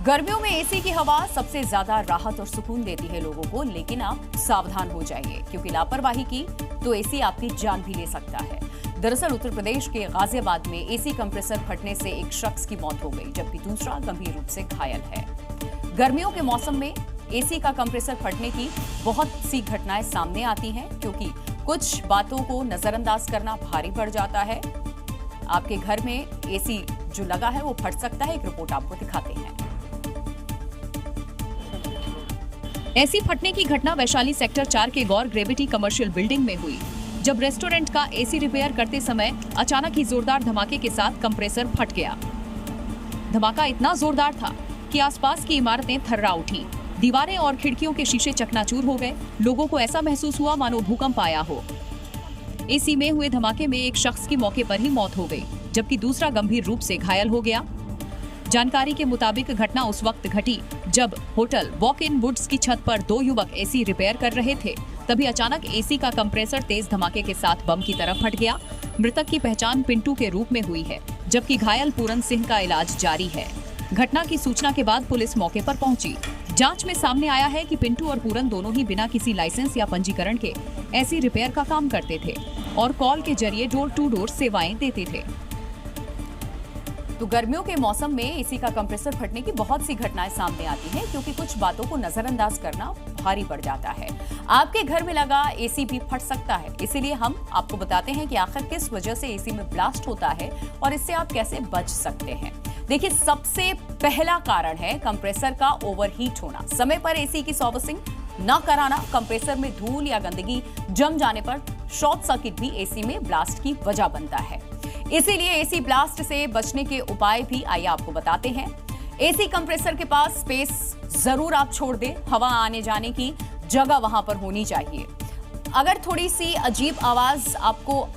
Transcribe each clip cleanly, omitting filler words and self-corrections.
गर्मियों में एसी की हवा सबसे ज्यादा राहत और सुकून देती है लोगों को, लेकिन आप सावधान हो जाइए क्योंकि लापरवाही की तो एसी आपकी जान भी ले सकता है। दरअसल उत्तर प्रदेश के गाजियाबाद में एसी कंप्रेसर फटने से एक शख्स की मौत हो गई, जबकि दूसरा गंभीर रूप से घायल है। गर्मियों के मौसम में एसी का कंप्रेसर फटने की बहुत सी घटनाएं सामने आती हैं क्योंकि कुछ बातों को नजरअंदाज करना भारी पड़ जाता है। आपके घर में एसी जो लगा है वो फट सकता है। एक रिपोर्ट आपको दिखाते हैं। ऐसी फटने की घटना वैशाली सेक्टर 4 के गौर ग्रेविटी कमर्शियल बिल्डिंग में हुई, जब रेस्टोरेंट का एसी रिपेयर करते समय अचानक ही जोरदार धमाके के साथ कंप्रेसर फट गया। धमाका इतना जोरदार था कि आसपास की इमारतें थर्रा उठी, दीवारें और खिड़कियों के शीशे चकनाचूर हो गए। लोगों को ऐसा महसूस हुआ मानो भूकंप आया हो। एसी में हुए धमाके में एक शख्स की मौके पर ही मौत हो गई, जबकि दूसरा गंभीर रूप से घायल हो गया। जानकारी के मुताबिक घटना उस वक्त घटी जब होटल वॉक इन वुड्स की छत पर दो युवक एसी रिपेयर कर रहे थे। तभी अचानक एसी का कंप्रेसर तेज धमाके के साथ बम की तरफ फट गया। मृतक की पहचान पिंटू के रूप में हुई है, जबकि घायल पूरन सिंह का इलाज जारी है। घटना की सूचना के बाद पुलिस मौके पर पहुंची। जांच में सामने आया है कि पिंटू और पूरन दोनों ही बिना किसी लाइसेंस या पंजीकरण के एसी रिपेयर का काम करते थे और कॉल के जरिए डोर टू डोर सेवाएं देते थे। तो गर्मियों के मौसम में एसी का कंप्रेसर फटने की बहुत सी घटनाएं सामने आती हैं क्योंकि कुछ बातों को नजरअंदाज करना भारी पड़ जाता है। आपके घर में लगा एसी भी फट सकता है, इसीलिए हम आपको बताते हैं कि आखिर किस वजह से एसी में ब्लास्ट होता है और इससे आप कैसे बच सकते हैं। देखिए, सबसे पहला कारण है कंप्रेसर का ओवरहीट होना। समय पर एसी की सर्विसिंग न कराना, कंप्रेसर में धूल या गंदगी जम जाने पर शॉर्ट सर्किट भी एसी में ब्लास्ट की वजह बनता है। इसीलिए एसी ब्लास्ट से बचने के उपाय भी आइए आपको बताते हैं। एसी कंप्रेसर के पास स्पेस जरूर आप छोड़ दें, हवा आने जाने की जगह वहां पर होनी चाहिए। अगर थोड़ी सी अजीब आवाज आपको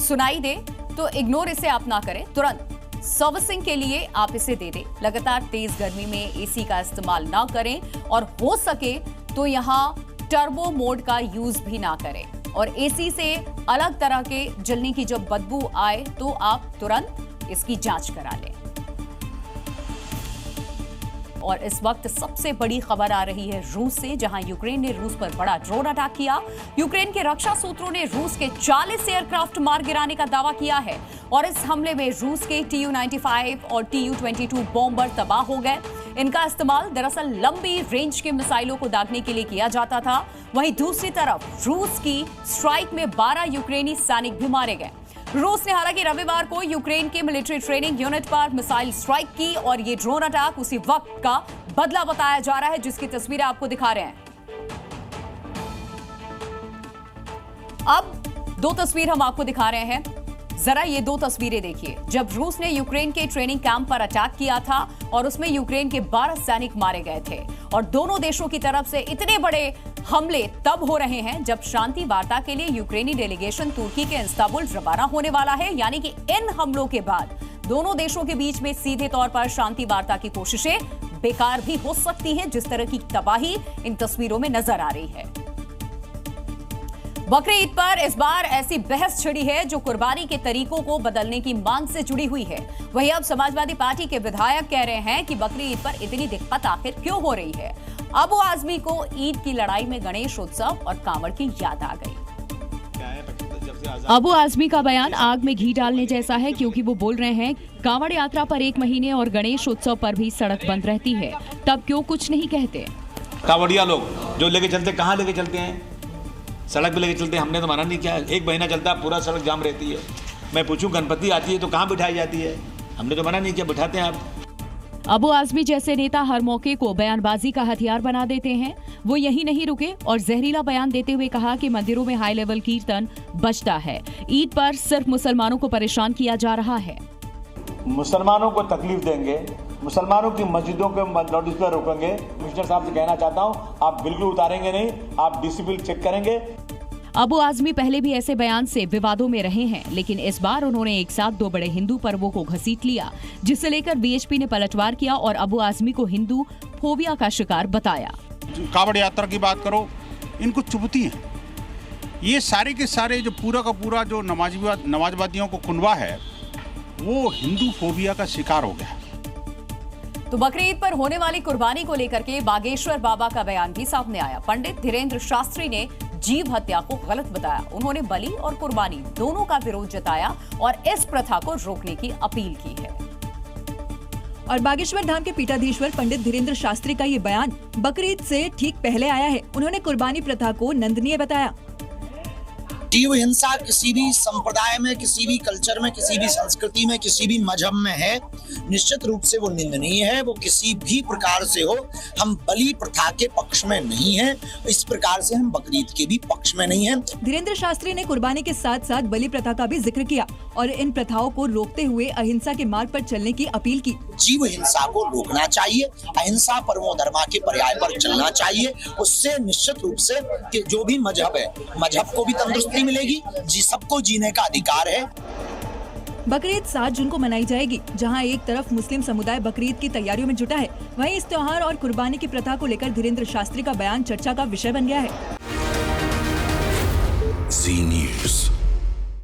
सुनाई दे तो इग्नोर इसे आप ना करें, तुरंत सर्विसिंग के लिए आप इसे दे दें। लगातार तेज गर्मी में एसी का इस्तेमाल ना करें और हो सके तो यहां टर्बो मोड का यूज भी ना करें। और एसी से अलग तरह के जलने की जब बदबू आए तो आप तुरंत इसकी जांच करा लें। और इस वक्त सबसे बड़ी खबर आ रही है रूस से, जहां यूक्रेन ने रूस पर बड़ा ड्रोन अटैक किया। यूक्रेन के रक्षा सूत्रों ने रूस के 40 एयरक्राफ्ट मार गिराने का दावा किया है और इस हमले में रूस के Tu-95 और Tu-22 बॉम्बर तबाह हो गए। इनका इस्तेमाल दरअसल लंबी रेंज के मिसाइलों को दागने के लिए किया जाता था। वहीं दूसरी तरफ रूस की स्ट्राइक में 12 यूक्रेनी सैनिक भी मारे गए। रूस ने हालांकि रविवार को यूक्रेन के मिलिट्री ट्रेनिंग यूनिट पर मिसाइल स्ट्राइक की और ये ड्रोन अटैक उसी वक्त का बदला बताया जा रहा है, जिसकी तस्वीरें आपको दिखा रहे हैं। अब दो तस्वीर हम आपको दिखा रहे हैं, जरा ये दो तस्वीरें देखिए। जब रूस ने यूक्रेन के ट्रेनिंग कैंप पर अटैक किया था और उसमें यूक्रेन के 12 सैनिक मारे गए थे, और दोनों देशों की तरफ से इतने बड़े हमले तब हो रहे हैं जब शांति वार्ता के लिए यूक्रेनी डेलीगेशन तुर्की के इस्तांबुल रवाना होने वाला है। यानी कि इन हमलों के बाद दोनों देशों के बीच में सीधे तौर पर शांति वार्ता की कोशिशें बेकार भी हो सकती हैं, जिस तरह की तबाही इन तस्वीरों में नजर आ रही है। बकरी ईद पर इस बार ऐसी बहस छिड़ी है जो कुर्बानी के तरीकों को बदलने की मांग से जुड़ी हुई है। वहीं अब समाजवादी पार्टी के विधायक कह रहे हैं कि बकरी ईद पर इतनी दिक्कत आखिर क्यों हो रही है। अबू आजमी को ईद की लड़ाई में गणेश उत्सव और कांवड़ की याद आ गई। अबू आजमी का बयान आग में घी डालने जैसा है, क्योंकि वो बोल रहे हैं कांवड़ यात्रा पर 1 महीने और गणेश उत्सव पर भी सड़क बंद रहती है, तब क्यों कुछ नहीं कहते। कांवड़िया लोग जो लेके चलते, कहाँ लेके चलते हैं? सड़क पे लेके चलते हैं। हमने तो मना नहीं किया। 1 महीना चलता है, पूरा सड़क जाम रहती है। मैं पूछूं, गणपति आती है तो कहाँ बिठाई जाती है? हमने तो मना नहीं किया, बिठाते हैं आप। अबू आजमी जैसे नेता हर मौके को बयानबाजी का हथियार बना देते हैं। वो यही नहीं रुके और जहरीला बयान देते हुए कहा कि मंदिरों में हाई लेवल कीर्तन बजता है। ईद पर सिर्फ मुसलमानों को परेशान किया जा रहा है। मुसलमानों को तकलीफ देंगे, मुसलमानों की मस्जिदों के नोटिस पर रोकेंगे। कमिश्नर साहब से कहना चाहता हूँ, आप बिल्कुल उतारेंगे नहीं, आप डिसिप्लिन चेक करेंगे। अबू आजमी पहले भी ऐसे बयान से विवादों में रहे हैं, लेकिन इस बार उन्होंने एक साथ 2 बड़े हिंदू पर्वों को घसीट लिया, जिसे लेकर बीएचपी ने पलटवार किया और अबू आजमी को हिंदू फोबिया का शिकार बताया। कांवड़ यात्रा की बात करो, इनको चुभती है। ये सारे के सारे जो पूरा का पूरा जो नमाजवादियों को कुनवा है, वो हिंदू फोबिया का शिकार हो गया। तो बकरी ईद पर होने वाली कुर्बानी को लेकर के बागेश्वर बाबा का बयान भी सामने आया। पंडित धीरेन्द्र शास्त्री ने जीव हत्या को गलत बताया। उन्होंने बलि और कुर्बानी दोनों का विरोध जताया और इस प्रथा को रोकने की अपील की है। और बागेश्वर धाम के पीठाधीश्वर पंडित धीरेन्द्र शास्त्री का ये बयान बकरीद से ठीक पहले आया है। उन्होंने कुर्बानी प्रथा को निंदनीय बताया। जीव हिंसा किसी भी संप्रदाय में, किसी भी कल्चर में, किसी भी संस्कृति में, किसी भी मजहब में है, निश्चित रूप से वो निंदनीय है। वो किसी भी प्रकार से हो, हम बलि प्रथा के पक्ष में नहीं हैं। इस प्रकार से हम बकरीद के भी पक्ष में नहीं हैं। धीरेन्द्र शास्त्री ने कुर्बानी के साथ साथ बलि प्रथा का भी जिक्र किया और इन प्रथाओं को रोकते हुए अहिंसा के मार्ग पर चलने की अपील की। जीव हिंसा को रोकना चाहिए, अहिंसा परमो धर्मा के पर्याय पर चलना चाहिए। उससे निश्चित रूप से कि जो भी मजहब है, मजहब को भी तंदुरुस्ती मिलेगी, जी सबको जीने का अधिकार है। बकरीद 7 जून को मनाई जाएगी। जहां एक तरफ मुस्लिम समुदाय बकरीद की तैयारियों में जुटा है, वहीं इस त्योहार और कुर्बानी की प्रथा को लेकर धीरेन्द्र शास्त्री का बयान चर्चा का विषय बन गया है। Zee News।